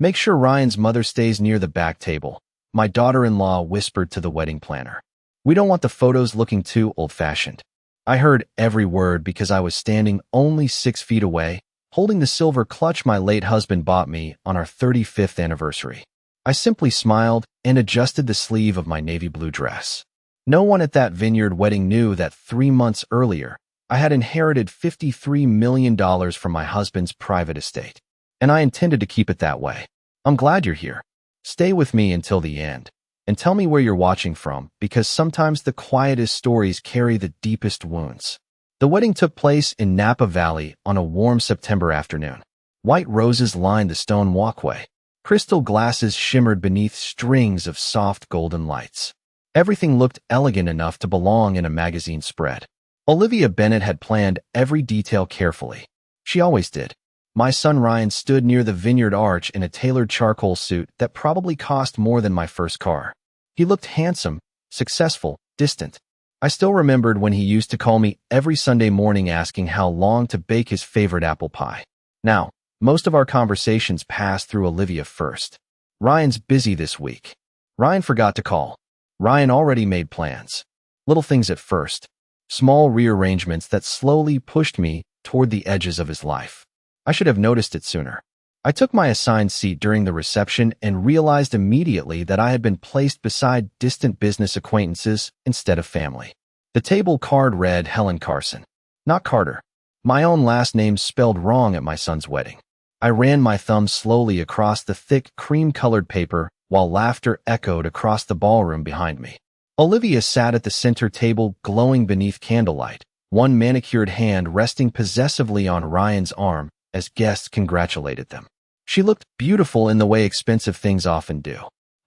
Make sure Ryan's mother stays near the back table, my daughter-in-law whispered to the wedding planner. We don't want the photos looking too old-fashioned. I heard every word because I was standing only 6 feet away, holding the silver clutch my late husband bought me on our 35th anniversary. I simply smiled and adjusted the sleeve of my navy blue dress. No one at that vineyard wedding knew that 3 months earlier, I had inherited $53 million from my husband's private estate, and I intended to keep it that way. I'm glad you're here. Stay with me until the end, and tell me where you're watching from, because sometimes the quietest stories carry the deepest wounds. The wedding took place in Napa Valley on a warm September afternoon. White roses lined the stone walkway. Crystal glasses shimmered beneath strings of soft golden lights. Everything looked elegant enough to belong in a magazine spread. Olivia Bennett had planned every detail carefully. She always did. My son Ryan stood near the vineyard arch in a tailored charcoal suit that probably cost more than my first car. He looked handsome, successful, distant. I still remembered when he used to call me every Sunday morning asking how long to bake his favorite apple pie. Now, most of our conversations passed through Olivia first. Ryan's busy this week. Ryan forgot to call. Ryan already made plans. Little things at first. Small rearrangements that slowly pushed me toward the edges of his life. I should have noticed it sooner. I took my assigned seat during the reception and realized immediately that I had been placed beside distant business acquaintances instead of family. The table card read Helen Carson, not Carter. My own last name spelled wrong at my son's wedding. I ran my thumb slowly across the thick cream-colored paper while laughter echoed across the ballroom behind me. Olivia sat at the center table glowing beneath candlelight, one manicured hand resting possessively on Ryan's arm as guests congratulated them. She looked beautiful in the way expensive things often do.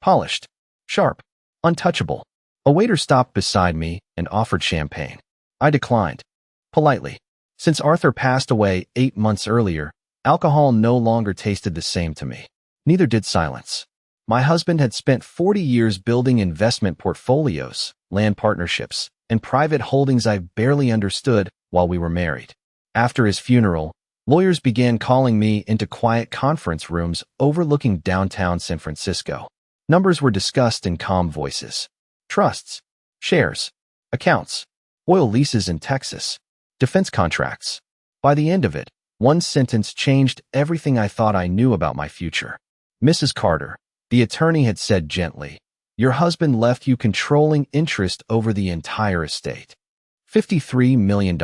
Polished, sharp, untouchable. A waiter stopped beside me and offered champagne. I declined, politely. Since Arthur passed away 8 months earlier, alcohol no longer tasted the same to me. Neither did silence. My husband had spent 40 years building investment portfolios, land partnerships, and private holdings I barely understood while we were married. After his funeral, lawyers began calling me into quiet conference rooms overlooking downtown San Francisco. Numbers were discussed in calm voices. Trusts, shares, accounts, oil leases in Texas, defense contracts. By the end of it, one sentence changed everything I thought I knew about my future. Mrs. Carter, the attorney had said gently, your husband left you controlling interest over the entire estate. $53 million.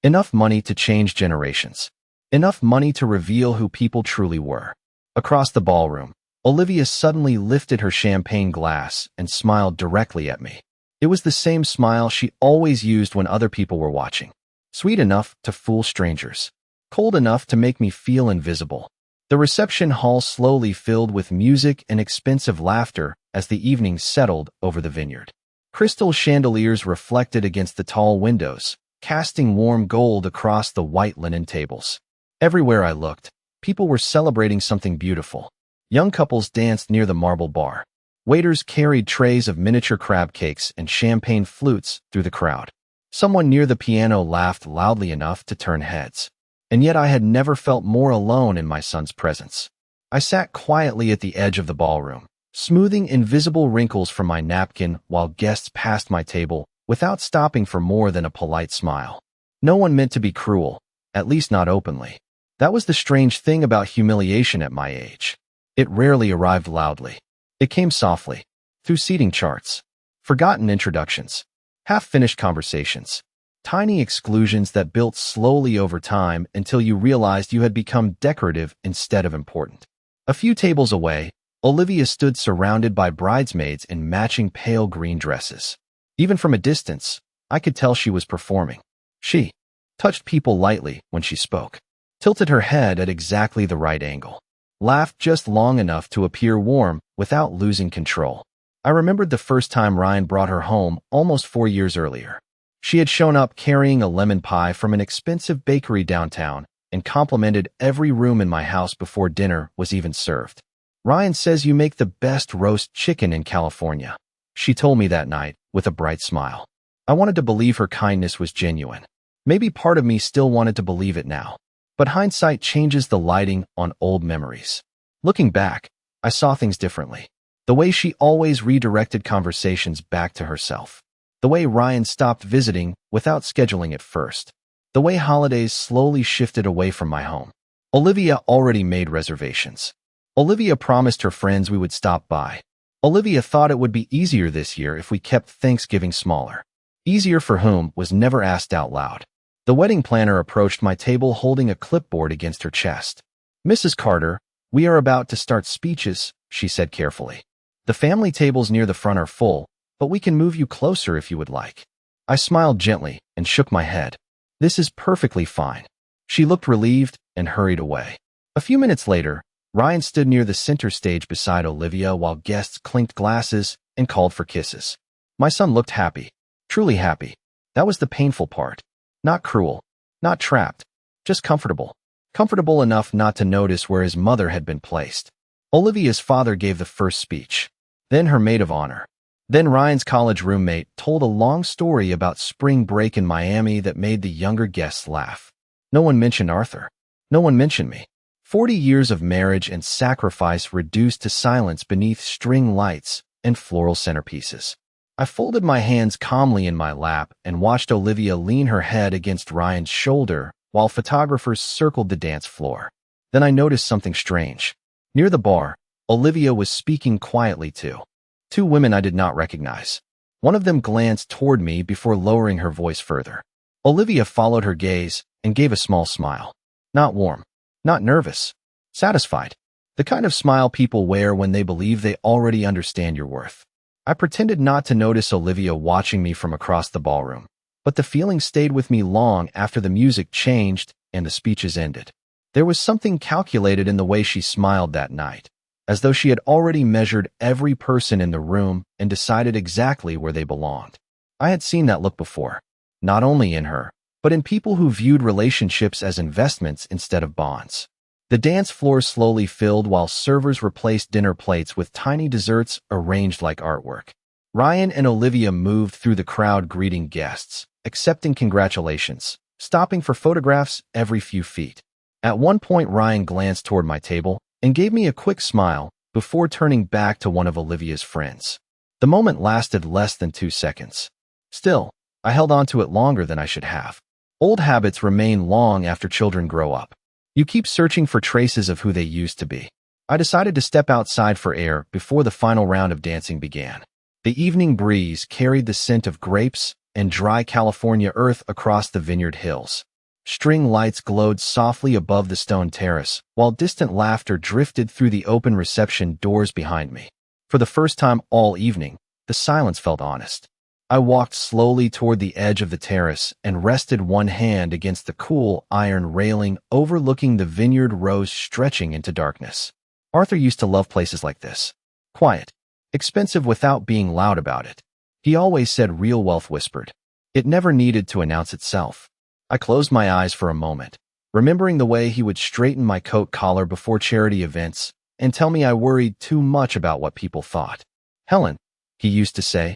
Enough money to change generations. Enough money to reveal who people truly were. Across the ballroom, Olivia suddenly lifted her champagne glass and smiled directly at me. It was the same smile she always used when other people were watching. Sweet enough to fool strangers. Cold enough to make me feel invisible. The reception hall slowly filled with music and expensive laughter as the evening settled over the vineyard. Crystal chandeliers reflected against the tall windows, casting warm gold across the white linen tables. Everywhere I looked, people were celebrating something beautiful. Young couples danced near the marble bar. Waiters carried trays of miniature crab cakes and champagne flutes through the crowd. Someone near the piano laughed loudly enough to turn heads. And yet I had never felt more alone in my son's presence. I sat quietly at the edge of the ballroom, smoothing invisible wrinkles from my napkin while guests passed my table without stopping for more than a polite smile. No one meant to be cruel, at least not openly. That was the strange thing about humiliation at my age. It rarely arrived loudly. It came softly, through seating charts, forgotten introductions, half-finished conversations. Tiny exclusions that built slowly over time until you realized you had become decorative instead of important. A few tables away, Olivia stood surrounded by bridesmaids in matching pale green dresses. Even from a distance, I could tell she was performing. She touched people lightly when she spoke, tilted her head at exactly the right angle, laughed just long enough to appear warm without losing control. I remembered the first time Ryan brought her home almost 4 years earlier. She had shown up carrying a lemon pie from an expensive bakery downtown and complimented every room in my house before dinner was even served. Ryan says you make the best roast chicken in California, she told me that night with a bright smile. I wanted to believe her kindness was genuine. Maybe part of me still wanted to believe it now. But hindsight changes the lighting on old memories. Looking back, I saw things differently. The way she always redirected conversations back to herself. The way Ryan stopped visiting without scheduling it first. The way holidays slowly shifted away from my home. Olivia already made reservations. Olivia promised her friends we would stop by. Olivia thought it would be easier this year if we kept Thanksgiving smaller. Easier for whom was never asked out loud. The wedding planner approached my table holding a clipboard against her chest. "Mrs. Carter, we are about to start speeches," she said carefully. "The family tables near the front are full, but we can move you closer if you would like." I smiled gently and shook my head. "This is perfectly fine." She looked relieved and hurried away. A few minutes later, Ryan stood near the center stage beside Olivia while guests clinked glasses and called for kisses. My son looked happy, truly happy. That was the painful part. Not cruel, not trapped, just comfortable. Comfortable enough not to notice where his mother had been placed. Olivia's father gave the first speech, then her maid of honor. Then Ryan's college roommate told a long story about spring break in Miami that made the younger guests laugh. No one mentioned Arthur. No one mentioned me. 40 years of marriage and sacrifice reduced to silence beneath string lights and floral centerpieces. I folded my hands calmly in my lap and watched Olivia lean her head against Ryan's shoulder while photographers circled the dance floor. Then I noticed something strange. Near the bar, Olivia was speaking quietly to two women I did not recognize. One of them glanced toward me before lowering her voice further. Olivia followed her gaze and gave a small smile. Not warm, not nervous, satisfied. The kind of smile people wear when they believe they already understand your worth. I pretended not to notice Olivia watching me from across the ballroom, but the feeling stayed with me long after the music changed and the speeches ended. There was something calculated in the way she smiled that night, as though she had already measured every person in the room and decided exactly where they belonged. I had seen that look before, not only in her, but in people who viewed relationships as investments instead of bonds. The dance floor slowly filled while servers replaced dinner plates with tiny desserts arranged like artwork. Ryan and Olivia moved through the crowd greeting guests, accepting congratulations, stopping for photographs every few feet. At one point, Ryan glanced toward my table and gave me a quick smile before turning back to one of Olivia's friends. The moment lasted less than 2 seconds. Still, I held on to it longer than I should have. Old habits remain long after children grow up. You keep searching for traces of who they used to be. I decided to step outside for air before the final round of dancing began. The evening breeze carried the scent of grapes and dry California earth across the vineyard hills. String lights glowed softly above the stone terrace, while distant laughter drifted through the open reception doors behind me. For the first time all evening, the silence felt honest. I walked slowly toward the edge of the terrace and rested one hand against the cool iron railing overlooking the vineyard rows stretching into darkness. Arthur used to love places like this. Quiet. Expensive without being loud about it. He always said real wealth whispered. It never needed to announce itself. I closed my eyes for a moment, remembering the way he would straighten my coat collar before charity events and tell me I worried too much about what people thought. "Helen," he used to say,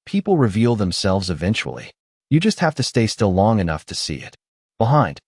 "people reveal themselves eventually. You just have to stay still long enough to see it." Behind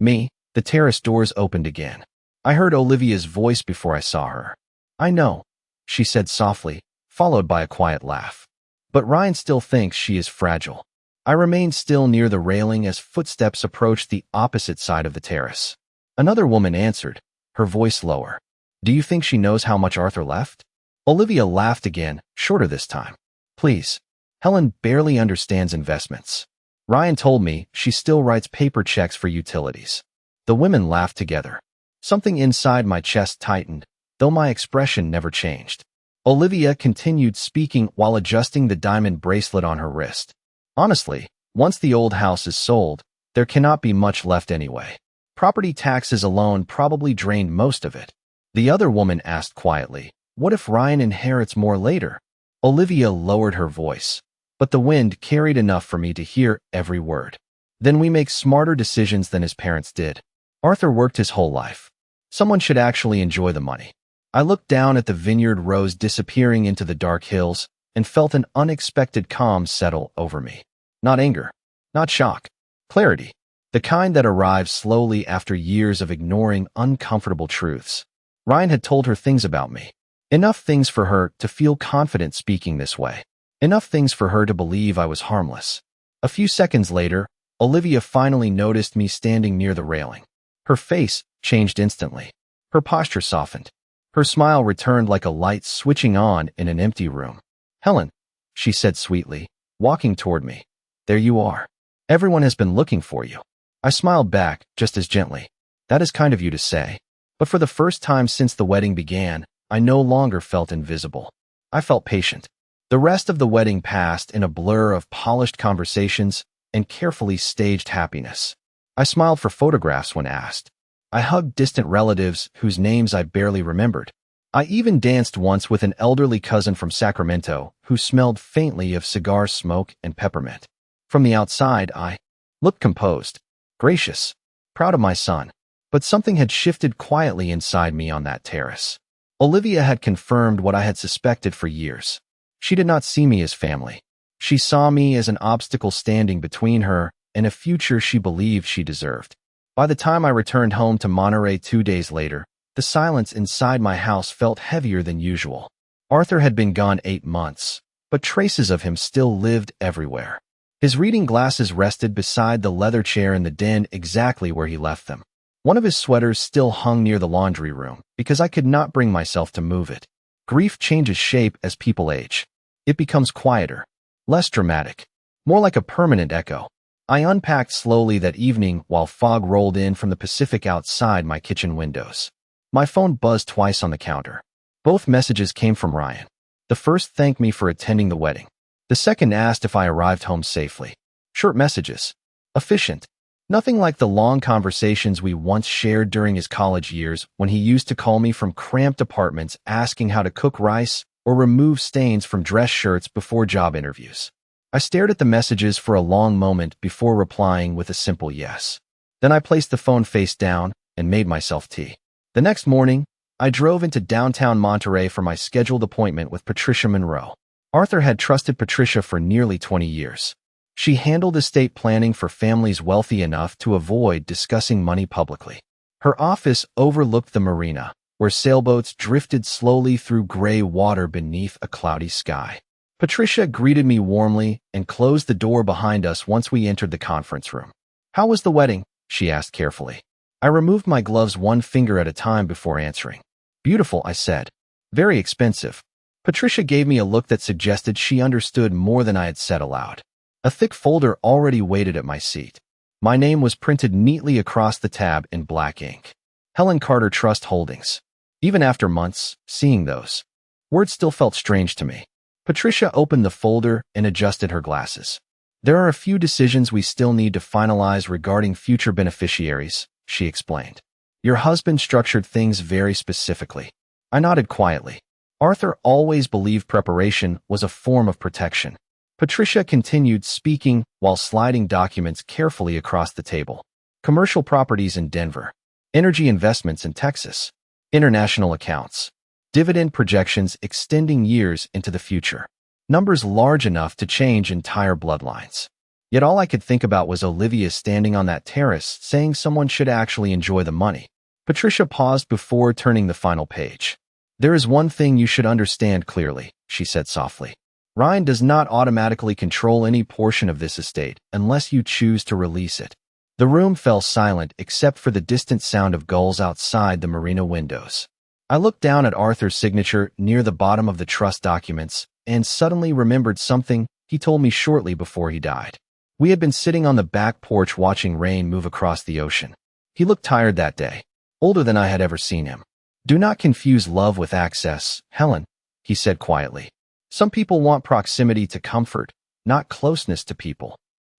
me, the terrace doors opened again. I heard Olivia's voice before I saw her. "I know," she said softly, followed by a quiet laugh. "But Ryan still thinks she is fragile." I remained still near the railing as footsteps approached the opposite side of the terrace. Another woman answered, her voice lower. "Do you think she knows how much Arthur left?" Olivia laughed again, shorter this time. "Please. Helen barely understands investments. Ryan told me she still writes paper checks for utilities." The women laughed together. Something inside my chest tightened, though my expression never changed. Olivia continued speaking while adjusting the diamond bracelet on her wrist. "Honestly, once the old house is sold, there cannot be much left anyway. Property taxes alone probably drained most of it." The other woman asked quietly, "What if Ryan inherits more later?" Olivia lowered her voice, but the wind carried enough for me to hear every word. "Then we make smarter decisions than his parents did. Arthur worked his whole life. Someone should actually enjoy the money." I looked down at the vineyard rows disappearing into the dark hills and felt an unexpected calm settle over me. Not anger, not shock, clarity, the kind that arrives slowly after years of ignoring uncomfortable truths. Ryan had told her things about me. Enough things for her to feel confident speaking this way. Enough things for her to believe I was harmless. A few seconds later, Olivia finally noticed me standing near the railing. Her face changed instantly. Her posture softened. Her smile returned like a light switching on in an empty room. "Helen," she said sweetly, walking toward me. "There you are. Everyone has been looking for you." I smiled back, just as gently. "That is kind of you to say." But for the first time since the wedding began, I no longer felt invisible. I felt patient. The rest of the wedding passed in a blur of polished conversations and carefully staged happiness. I smiled for photographs when asked. I hugged distant relatives whose names I barely remembered. I even danced once with an elderly cousin from Sacramento who smelled faintly of cigar smoke and peppermint. From the outside, I looked composed, gracious, proud of my son. But something had shifted quietly inside me on that terrace. Olivia had confirmed what I had suspected for years. She did not see me as family. She saw me as an obstacle standing between her and a future she believed she deserved. By the time I returned home to Monterey 2 days later, the silence inside my house felt heavier than usual. Arthur had been gone 8 months, but traces of him still lived everywhere. His reading glasses rested beside the leather chair in the den exactly where he left them. One of his sweaters still hung near the laundry room because I could not bring myself to move it. Grief changes shape as people age. It becomes quieter, less dramatic, more like a permanent echo. I unpacked slowly that evening while fog rolled in from the Pacific outside my kitchen windows. My phone buzzed twice on the counter. Both messages came from Ryan. The first thanked me for attending the wedding. The second asked if I arrived home safely. Short messages. Efficient. Nothing like the long conversations we once shared during his college years when he used to call me from cramped apartments asking how to cook rice or remove stains from dress shirts before job interviews. I stared at the messages for a long moment before replying with a simple yes. Then I placed the phone face down and made myself tea. The next morning, I drove into downtown Monterey for my scheduled appointment with Patricia Monroe. Arthur had trusted Patricia for nearly 20 years. She handled estate planning for families wealthy enough to avoid discussing money publicly. Her office overlooked the marina, where sailboats drifted slowly through gray water beneath a cloudy sky. Patricia greeted me warmly and closed the door behind us once we entered the conference room. "How was the wedding?" she asked carefully. I removed my gloves one finger at a time before answering. "Beautiful," I said. "Very expensive." Patricia gave me a look that suggested she understood more than I had said aloud. A thick folder already waited at my seat. My name was printed neatly across the tab in black ink. Helen Carter Trust Holdings. Even after months, seeing those words still felt strange to me. Patricia opened the folder and adjusted her glasses. "There are a few decisions we still need to finalize regarding future beneficiaries," she explained. "Your husband structured things very specifically." I nodded quietly. Arthur always believed preparation was a form of protection. Patricia continued speaking while sliding documents carefully across the table. Commercial properties in Denver. Energy investments in Texas. International accounts. Dividend projections extending years into the future. Numbers large enough to change entire bloodlines. Yet all I could think about was Olivia standing on that terrace saying someone should actually enjoy the money. Patricia paused before turning the final page. "There is one thing you should understand clearly," she said softly. "Ryan does not automatically control any portion of this estate unless you choose to release it." The room fell silent except for the distant sound of gulls outside the marina windows. I looked down at Arthur's signature near the bottom of the trust documents and suddenly remembered something he told me shortly before he died. We had been sitting on the back porch watching rain move across the ocean. He looked tired that day, older than I had ever seen him. "Do not confuse love with access, Helen," he said quietly. "Some people want proximity to comfort, not closeness to people."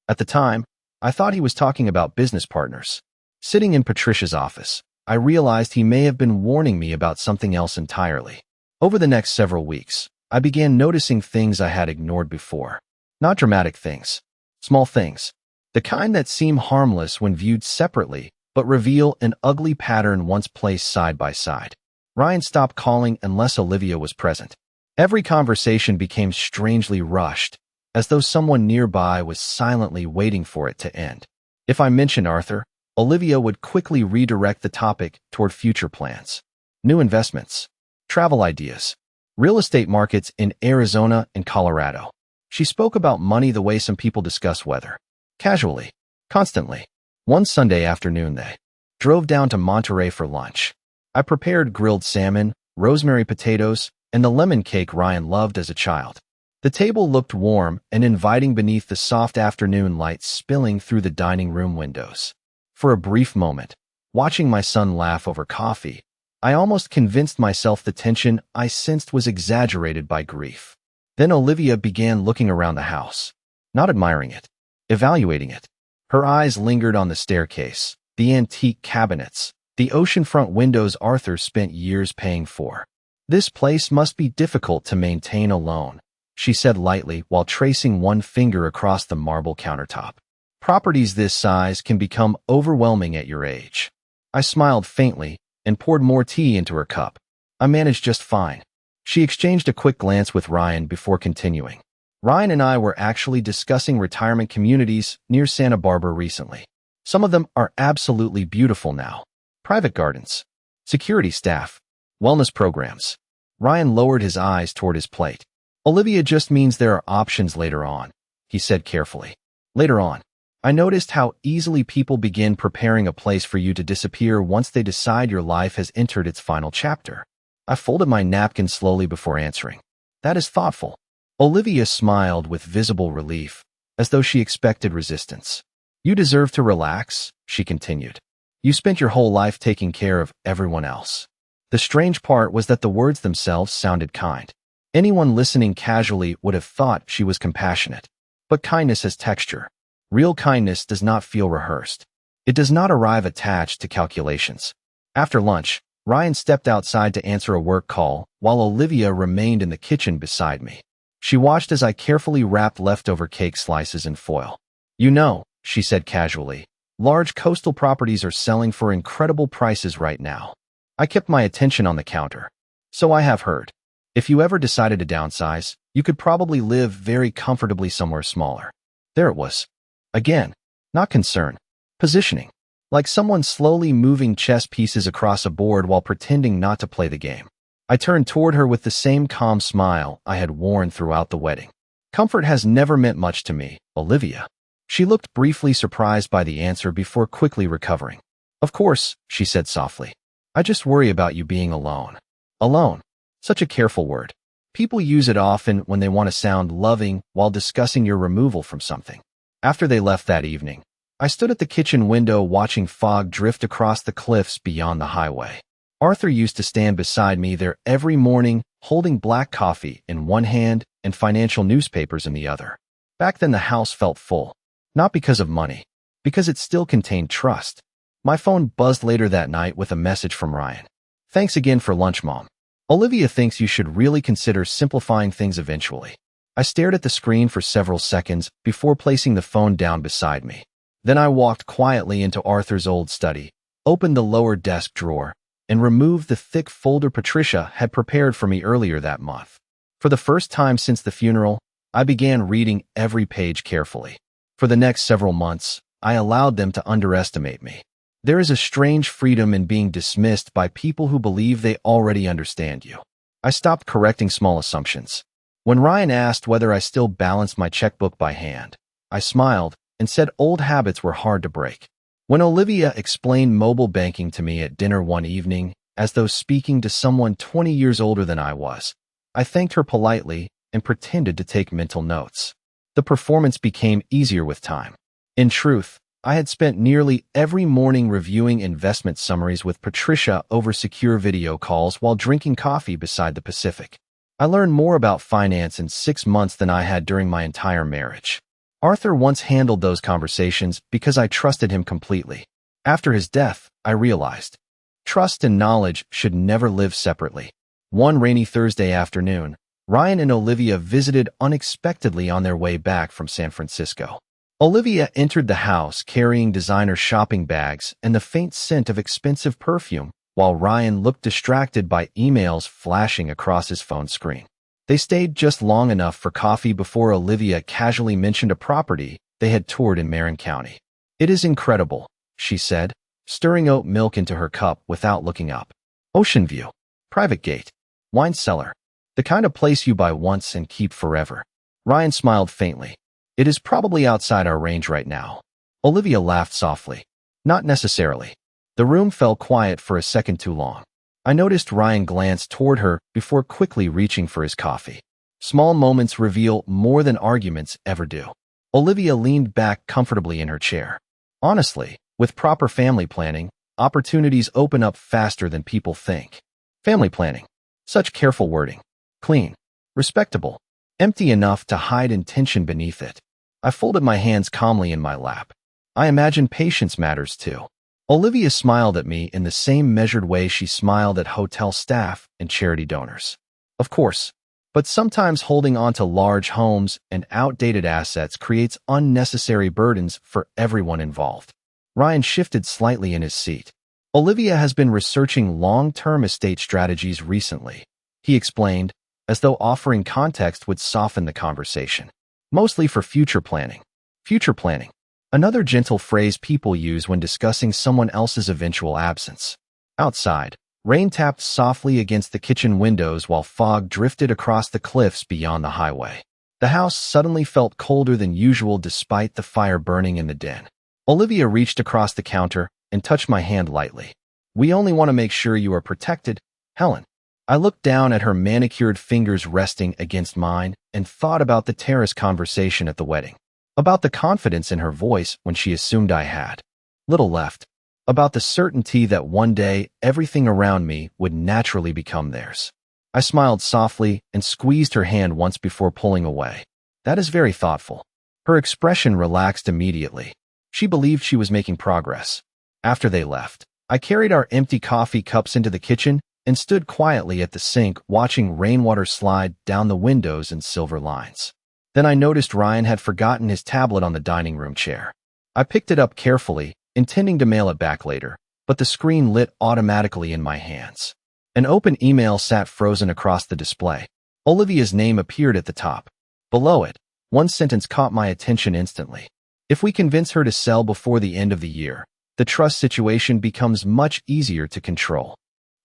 At the time, I thought he was talking about business partners. Sitting in Patricia's office, I realized he may have been warning me about something else entirely. Over the next several weeks, I began noticing things I had ignored before. Not dramatic things, small things. The kind that seem harmless when viewed separately, but reveal an ugly pattern once placed side by side. Ryan stopped calling unless Olivia was present. Every conversation became strangely rushed, as though someone nearby was silently waiting for it to end. If I mentioned Arthur, Olivia would quickly redirect the topic toward future plans. new investments, travel ideas, real estate markets in Arizona and Colorado. She spoke about money the way some people discuss weather. Casually, constantly. One Sunday afternoon they drove down to Monterey for lunch. I prepared grilled salmon, rosemary potatoes, and the lemon cake Ryan loved as a child. The table looked warm and inviting beneath the soft afternoon light spilling through the dining room windows. For a brief moment, watching my son laugh over coffee, I almost convinced myself the tension I sensed was exaggerated by grief. Then Olivia began looking around the house, not admiring it, evaluating it. Her eyes lingered on the staircase, the antique cabinets, the oceanfront windows Arthur spent years paying for. This place must be difficult to maintain alone, she said lightly while tracing one finger across the marble countertop. Properties this size can become overwhelming at your age. I smiled faintly and poured more tea into her cup. I managed just fine. She exchanged a quick glance with Ryan before continuing. Ryan and I were actually discussing retirement communities near Santa Barbara recently. Some of them are absolutely beautiful now. Private gardens, security staff, wellness programs. Ryan lowered his eyes toward his plate. Olivia just means there are options later on, he said carefully. Later on. I noticed how easily people begin preparing a place for you to disappear once they decide your life has entered its final chapter. I folded my napkin slowly before answering. That is thoughtful. Olivia smiled with visible relief, as though she expected resistance. You deserve to relax, she continued. You spent your whole life taking care of everyone else. The strange part was that the words themselves sounded kind. Anyone listening casually would have thought she was compassionate. But kindness has texture. Real kindness does not feel rehearsed. It does not arrive attached to calculations. After lunch, Ryan stepped outside to answer a work call, while Olivia remained in the kitchen beside me. She watched as I carefully wrapped leftover cake slices in foil. You know, she said casually, large coastal properties are selling for incredible prices right now. I kept my attention on the counter. So I have heard. If you ever decided to downsize, you could probably live very comfortably somewhere smaller. There it was. Again, not concern. Positioning. Like someone slowly moving chess pieces across a board while pretending not to play the game. I turned toward her with the same calm smile I had worn throughout the wedding. Comfort has never meant much to me, Olivia. She looked briefly surprised by the answer before quickly recovering. Of course, she said softly. I just worry about you being alone. Alone. Such a careful word. People use it often when they want to sound loving while discussing your removal from something. After they left that evening, I stood at the kitchen window watching fog drift across the cliffs beyond the highway. Arthur used to stand beside me there every morning, holding black coffee in one hand and financial newspapers in the other. Back then the house felt full. Not because of money, because it still contained trust. My phone buzzed later that night with a message from Ryan. Thanks again for lunch, Mom. Olivia thinks you should really consider simplifying things eventually. I stared at the screen for several seconds before placing the phone down beside me. Then I walked quietly into Arthur's old study, opened the lower desk drawer, and removed the thick folder Patricia had prepared for me earlier that month. For the first time since the funeral, I began reading every page carefully. For the next several months, I allowed them to underestimate me. There is a strange freedom in being dismissed by people who believe they already understand you. I stopped correcting small assumptions. When Ryan asked whether I still balanced my checkbook by hand, I smiled and said old habits were hard to break. When Olivia explained mobile banking to me at dinner one evening, as though speaking to someone 20 years older than I was, I thanked her politely and pretended to take mental notes. The performance became easier with time. In truth, I had spent nearly every morning reviewing investment summaries with Patricia over secure video calls while drinking coffee beside the Pacific. I learned more about finance in 6 months than I had during my entire marriage. Arthur once handled those conversations because I trusted him completely. After his death, I realized trust and knowledge should never live separately. One rainy Thursday afternoon, Ryan and Olivia visited unexpectedly on their way back from San Francisco. Olivia entered the house carrying designer shopping bags and the faint scent of expensive perfume, while Ryan looked distracted by emails flashing across his phone screen. They stayed just long enough for coffee before Olivia casually mentioned a property they had toured in Marin County. It is incredible, she said, stirring oat milk into her cup without looking up. Ocean view. Private gate. Wine cellar. The kind of place you buy once and keep forever. Ryan smiled faintly. It is probably outside our range right now. Olivia laughed softly. Not necessarily. The room fell quiet for a second too long. I noticed Ryan glance toward her before quickly reaching for his coffee. Small moments reveal more than arguments ever do. Olivia leaned back comfortably in her chair. Honestly, with proper family planning, opportunities open up faster than people think. Family planning. Such careful wording. Clean. Respectable. Empty enough to hide intention beneath it. I folded my hands calmly in my lap. I imagine patience matters too. Olivia smiled at me in the same measured way she smiled at hotel staff and charity donors. Of course, but sometimes holding on to large homes and outdated assets creates unnecessary burdens for everyone involved. Ryan shifted slightly in his seat. Olivia has been researching long-term estate strategies recently, he explained, as though offering context would soften the conversation. Mostly for future planning. Future planning. Another gentle phrase people use when discussing someone else's eventual absence. Outside, rain tapped softly against the kitchen windows while fog drifted across the cliffs beyond the highway. The house suddenly felt colder than usual despite the fire burning in the den. Olivia reached across the counter and touched my hand lightly. We only want to make sure you are protected, Helen. I looked down at her manicured fingers resting against mine and thought about the terrace conversation at the wedding. About the confidence in her voice when she assumed I had little left. About the certainty that one day everything around me would naturally become theirs. I smiled softly and squeezed her hand once before pulling away. That is very thoughtful. Her expression relaxed immediately. She believed she was making progress. After they left, I carried our empty coffee cups into the kitchen and stood quietly at the sink watching rainwater slide down the windows in silver lines. Then I noticed Ryan had forgotten his tablet on the dining room chair. I picked it up carefully, intending to mail it back later, but the screen lit automatically in my hands. An open email sat frozen across the display. Olivia's name appeared at the top. Below it, one sentence caught my attention instantly. If we convince her to sell before the end of the year, the trust situation becomes much easier to control.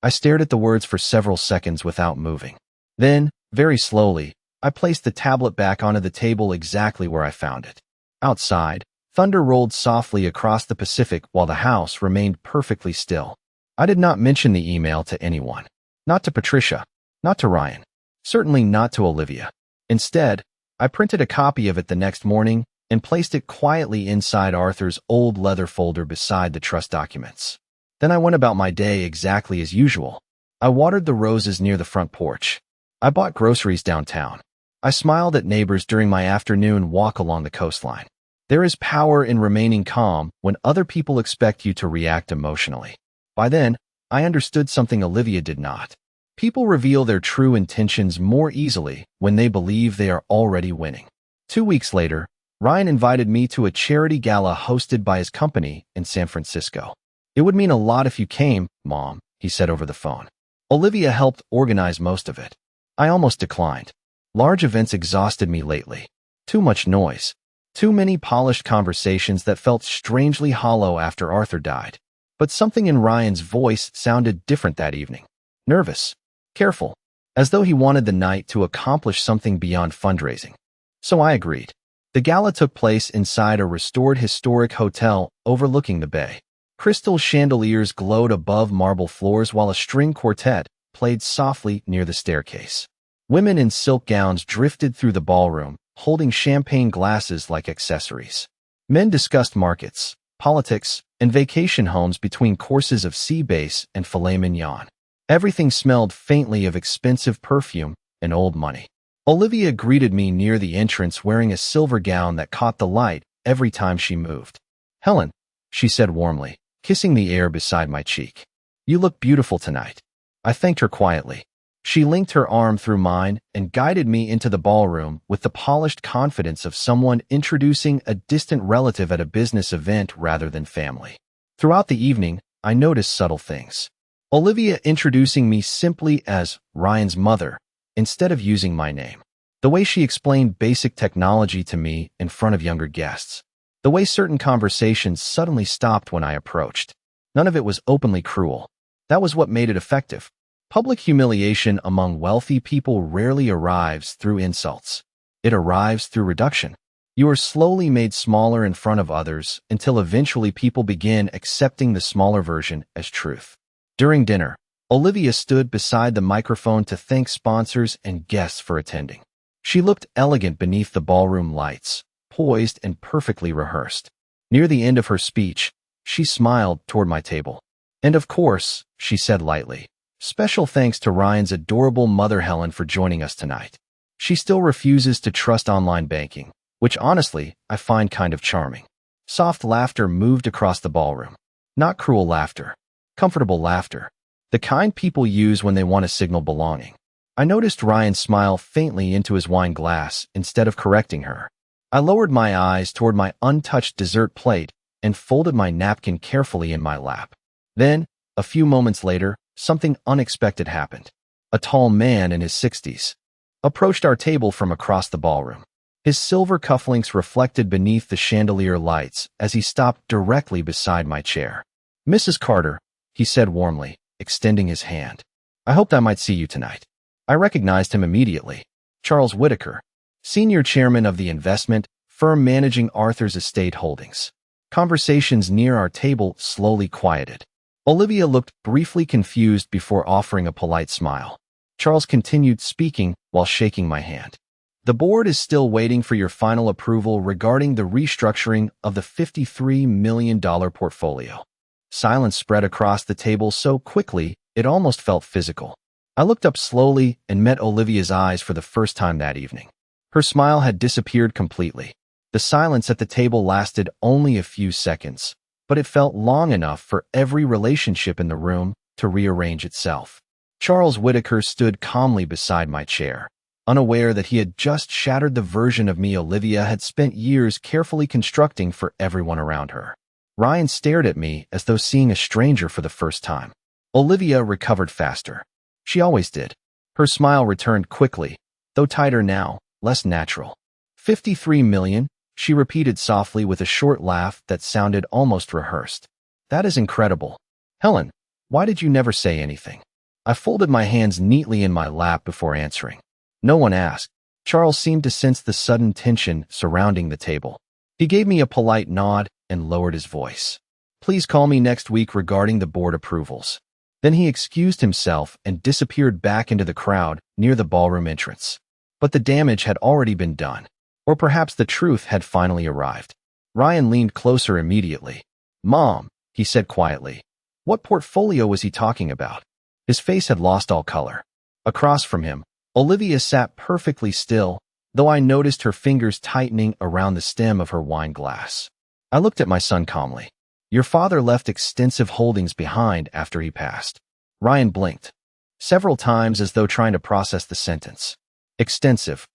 I stared at the words for several seconds without moving. Then, very slowly, I placed the tablet back onto the table exactly where I found it. Outside, thunder rolled softly across the Pacific while the house remained perfectly still. I did not mention the email to anyone. Not to Patricia. Not to Ryan. Certainly not to Olivia. Instead, I printed a copy of it the next morning and placed it quietly inside Arthur's old leather folder beside the trust documents. Then I went about my day exactly as usual. I watered the roses near the front porch. I bought groceries downtown. I smiled at neighbors during my afternoon walk along the coastline. There is power in remaining calm when other people expect you to react emotionally. By then, I understood something Olivia did not. People reveal their true intentions more easily when they believe they are already winning. 2 weeks later, Ryan invited me to a charity gala hosted by his company in San Francisco. It would mean a lot if you came, Mom, he said over the phone. Olivia helped organize most of it. I almost declined. Large events exhausted me lately. Too much noise. Too many polished conversations that felt strangely hollow after Arthur died. But something in Ryan's voice sounded different that evening. Nervous. Careful. As though he wanted the night to accomplish something beyond fundraising. So I agreed. The gala took place inside a restored historic hotel overlooking the bay. Crystal chandeliers glowed above marble floors while a string quartet played softly near the staircase. Women in silk gowns drifted through the ballroom, holding champagne glasses like accessories. Men discussed markets, politics, and vacation homes between courses of sea bass and filet mignon. Everything smelled faintly of expensive perfume and old money. Olivia greeted me near the entrance wearing a silver gown that caught the light every time she moved. Helen, she said warmly, kissing the air beside my cheek. You look beautiful tonight. I thanked her quietly. She linked her arm through mine and guided me into the ballroom with the polished confidence of someone introducing a distant relative at a business event rather than family. Throughout the evening, I noticed subtle things. Olivia introducing me simply as Ryan's mother instead of using my name. The way she explained basic technology to me in front of younger guests. The way certain conversations suddenly stopped when I approached. None of it was openly cruel. That was what made it effective. Public humiliation among wealthy people rarely arrives through insults. It arrives through reduction. You are slowly made smaller in front of others until eventually people begin accepting the smaller version as truth. During dinner, Olivia stood beside the microphone to thank sponsors and guests for attending. She looked elegant beneath the ballroom lights, poised and perfectly rehearsed. Near the end of her speech, she smiled toward my table. And of course, she said lightly, special thanks to Ryan's adorable mother Helen for joining us tonight. She still refuses to trust online banking, which honestly, I find kind of charming. Soft laughter moved across the ballroom. Not cruel laughter. Comfortable laughter. The kind people use when they want to signal belonging. I noticed Ryan smile faintly into his wine glass instead of correcting her. I lowered my eyes toward my untouched dessert plate and folded my napkin carefully in my lap. Then, a few moments later, something unexpected happened. A tall man in his 60s approached our table from across the ballroom. His silver cufflinks reflected beneath the chandelier lights as he stopped directly beside my chair. "Mrs. Carter," he said warmly, extending his hand. "I hoped I might see you tonight." I recognized him immediately. Charles Whitaker, senior chairman of the investment firm managing Arthur's estate holdings. Conversations near our table slowly quieted. Olivia looked briefly confused before offering a polite smile. Charles continued speaking while shaking my hand. "The board is still waiting for your final approval regarding the restructuring of the $53 million portfolio." Silence spread across the table so quickly it almost felt physical. I looked up slowly and met Olivia's eyes for the first time that evening. Her smile had disappeared completely. The silence at the table lasted only a few seconds, but it felt long enough for every relationship in the room to rearrange itself. Charles Whitaker stood calmly beside my chair, unaware that he had just shattered the version of me Olivia had spent years carefully constructing for everyone around her. Ryan stared at me as though seeing a stranger for the first time. Olivia recovered faster. She always did. Her smile returned quickly, though tighter now, less natural. 53 million, she repeated softly with a short laugh that sounded almost rehearsed. "That is incredible. Helen, why did you never say anything?" I folded my hands neatly in my lap before answering. No one asked. Charles seemed to sense the sudden tension surrounding the table. He gave me a polite nod and lowered his voice. "Please call me next week regarding the board approvals." Then he excused himself and disappeared back into the crowd near the ballroom entrance. But the damage had already been done. Or perhaps the truth had finally arrived. Ryan leaned closer immediately. "Mom," he said quietly. What portfolio was he talking about? His face had lost all color. Across from him, Olivia sat perfectly still, though I noticed her fingers tightening around the stem of her wine glass. I looked at my son calmly. "Your father left extensive holdings behind after he passed." Ryan blinked several times as though trying to process the sentence. "Extensive."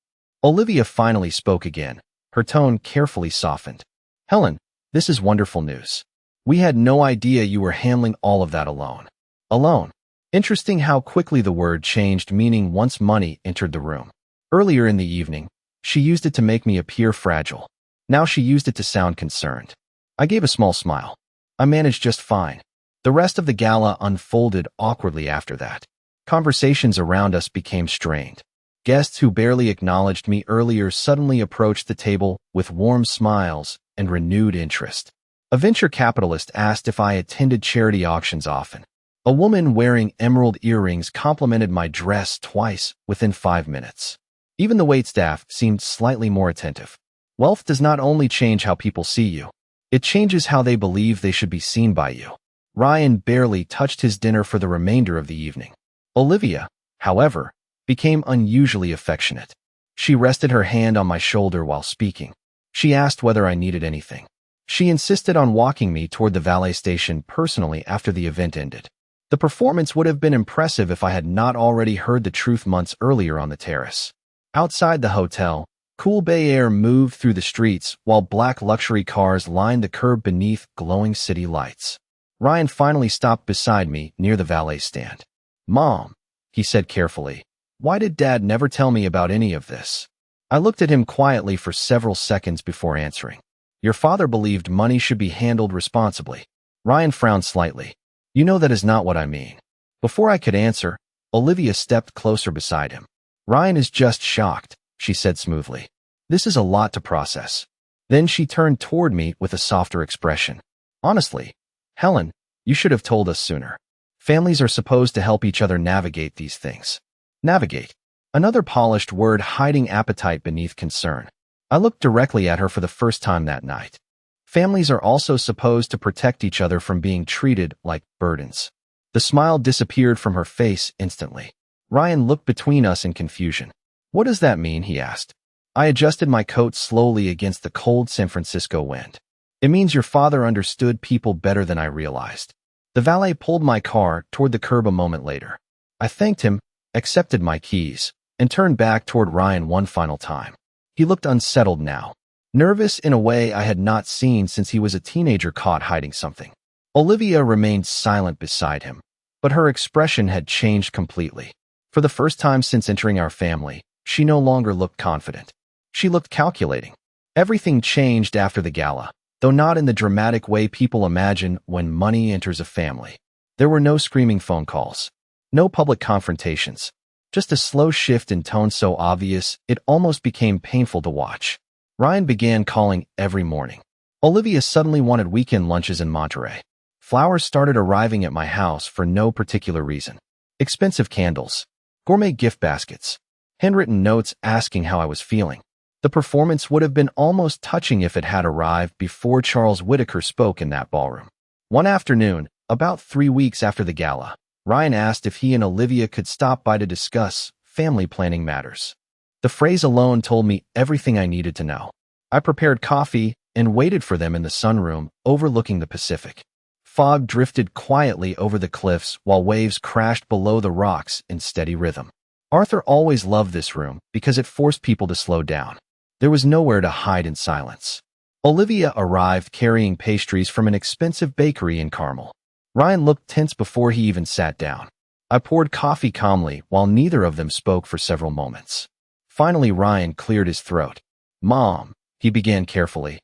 Olivia finally spoke again, her tone carefully softened. "Helen, this is wonderful news. We had no idea you were handling all of that alone." Alone. Interesting how quickly the word changed meaning once money entered the room. Earlier in the evening, she used it to make me appear fragile. Now she used it to sound concerned. I gave a small smile. I managed just fine. The rest of the gala unfolded awkwardly after that. Conversations around us became strained. Guests who barely acknowledged me earlier suddenly approached the table with warm smiles and renewed interest. A venture capitalist asked if I attended charity auctions often. A woman wearing emerald earrings complimented my dress twice within 5 minutes. Even the waitstaff seemed slightly more attentive. Wealth does not only change how people see you, it changes how they believe they should be seen by you. Ryan barely touched his dinner for the remainder of the evening. Olivia, however, became unusually affectionate. She rested her hand on my shoulder while speaking. She asked whether I needed anything. She insisted on walking me toward the valet station personally after the event ended. The performance would have been impressive if I had not already heard the truth months earlier on the terrace. Outside the hotel, cool bay air moved through the streets while black luxury cars lined the curb beneath glowing city lights. Ryan finally stopped beside me near the valet stand. "Mom," he said carefully, "why did Dad never tell me about any of this?" I looked at him quietly for several seconds before answering. "Your father believed money should be handled responsibly." Ryan frowned slightly. "You know that is not what I mean." Before I could answer, Olivia stepped closer beside him. Ryan is just shocked, she said smoothly. This is a lot to process. Then she turned toward me with a softer expression. Honestly, Helen, you should have told us sooner. Families are supposed to help each other navigate these things. Navigate. Another polished word hiding appetite beneath concern. I looked directly at her for the first time that night. Families are also supposed to protect each other from being treated like burdens. The smile disappeared from her face instantly. Ryan looked between us in confusion. What does that mean? He asked. I adjusted my coat slowly against the cold San Francisco wind. It means your father understood people better than I realized. The valet pulled my car toward the curb a moment later. I thanked him, accepted my keys, and turned back toward Ryan one final time. He looked unsettled now, nervous in a way I had not seen since he was a teenager caught hiding something. Olivia remained silent beside him, but her expression had changed completely. For the first time since entering our family, she no longer looked confident. She looked calculating. Everything changed after the gala, though not in the dramatic way people imagine when money enters a family. There were no screaming phone calls, no public confrontations, just a slow shift in tone so obvious it almost became painful to watch. Ryan began calling every morning. Olivia suddenly wanted weekend lunches in Monterey. Flowers started arriving at my house for no particular reason. Expensive candles, gourmet gift baskets, handwritten notes asking how I was feeling. The performance would have been almost touching if it had arrived before Charles Whitaker spoke in that ballroom. One afternoon, about 3 weeks after the gala, Ryan asked if he and Olivia could stop by to discuss family planning matters. The phrase alone told me everything I needed to know. I prepared coffee and waited for them in the sunroom overlooking the Pacific. Fog drifted quietly over the cliffs while waves crashed below the rocks in steady rhythm. Arthur always loved this room because it forced people to slow down. There was nowhere to hide in silence. Olivia arrived carrying pastries from an expensive bakery in Carmel. Ryan looked tense before he even sat down. I poured coffee calmly while neither of them spoke for several moments. Finally, Ryan cleared his throat. Mom, he began carefully.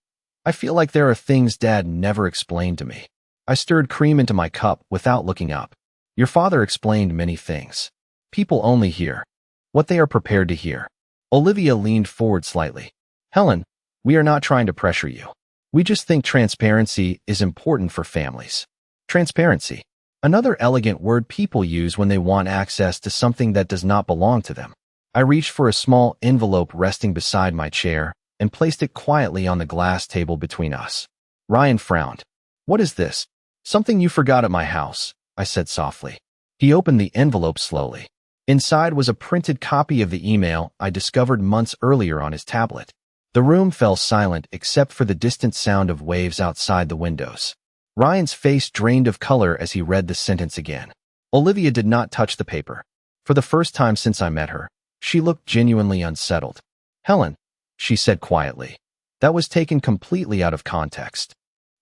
I feel like there are things Dad never explained to me. I stirred cream into my cup without looking up. Your father explained many things. People only hear what they are prepared to hear. Olivia leaned forward slightly. Helen, we are not trying to pressure you. We just think transparency is important for families. Transparency. Another elegant word people use when they want access to something that does not belong to them. I reached for a small envelope resting beside my chair and placed it quietly on the glass table between us. Ryan frowned. What is this? Something you forgot at my house, I said softly. He opened the envelope slowly. Inside was a printed copy of the email I discovered months earlier on his tablet. The room fell silent except for the distant sound of waves outside the windows. Ryan's face drained of color as he read the sentence again. Olivia did not touch the paper. For the first time since I met her, she looked genuinely unsettled. Helen, she said quietly. That was taken completely out of context.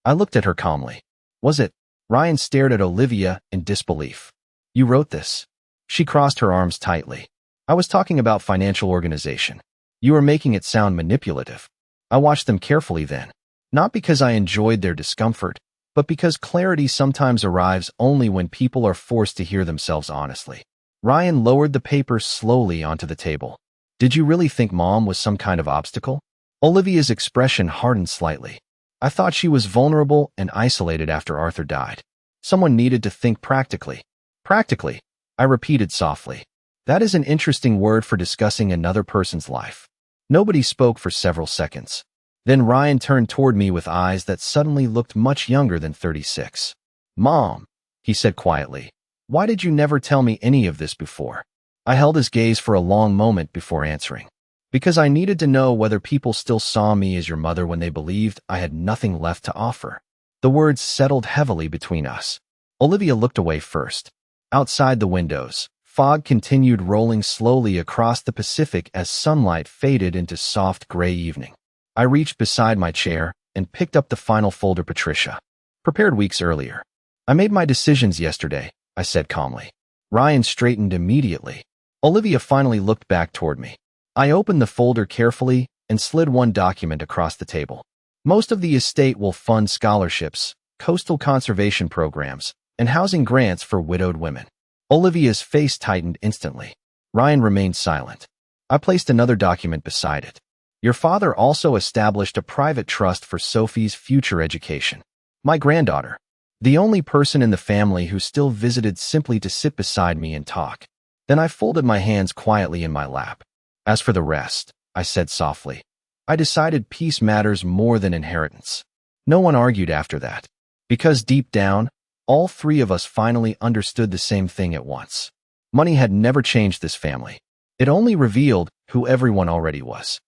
I looked at her calmly. Was it? Ryan stared at Olivia in disbelief. You wrote this? She crossed her arms tightly. I was talking about financial organization. You were making it sound manipulative. I watched them carefully then. Not because I enjoyed their discomfort, but because clarity sometimes arrives only when people are forced to hear themselves honestly. Ryan lowered the paper slowly onto the table. Did you really think Mom was some kind of obstacle? Olivia's expression hardened slightly. I thought she was vulnerable and isolated after Arthur died. Someone needed to think practically. Practically, I repeated softly. That is an interesting word for discussing another person's life. Nobody spoke for several seconds. Then Ryan turned toward me with eyes that suddenly looked much younger than 36. Mom, he said quietly, why did you never tell me any of this before? I held his gaze for a long moment before answering. Because I needed to know whether people still saw me as your mother when they believed I had nothing left to offer. The words settled heavily between us. Olivia looked away first. Outside the windows, fog continued rolling slowly across the Pacific as sunlight faded into soft gray evening. I reached beside my chair and picked up the final folder Patricia prepared weeks earlier. I made my decisions yesterday, I said calmly. Ryan straightened immediately. Olivia finally looked back toward me. I opened the folder carefully and slid one document across the table. Most of the estate will fund scholarships, coastal conservation programs, and housing grants for widowed women. Olivia's face tightened instantly. Ryan remained silent. I placed another document beside it. Your father also established a private trust for Sophie's future education. My granddaughter, the only person in the family who still visited simply to sit beside me and talk. Then I folded my hands quietly in my lap. As for the rest, I said softly, I decided peace matters more than inheritance. No one argued after that, because deep down, all three of us finally understood the same thing at once. Money had never changed this family. It only revealed who everyone already was.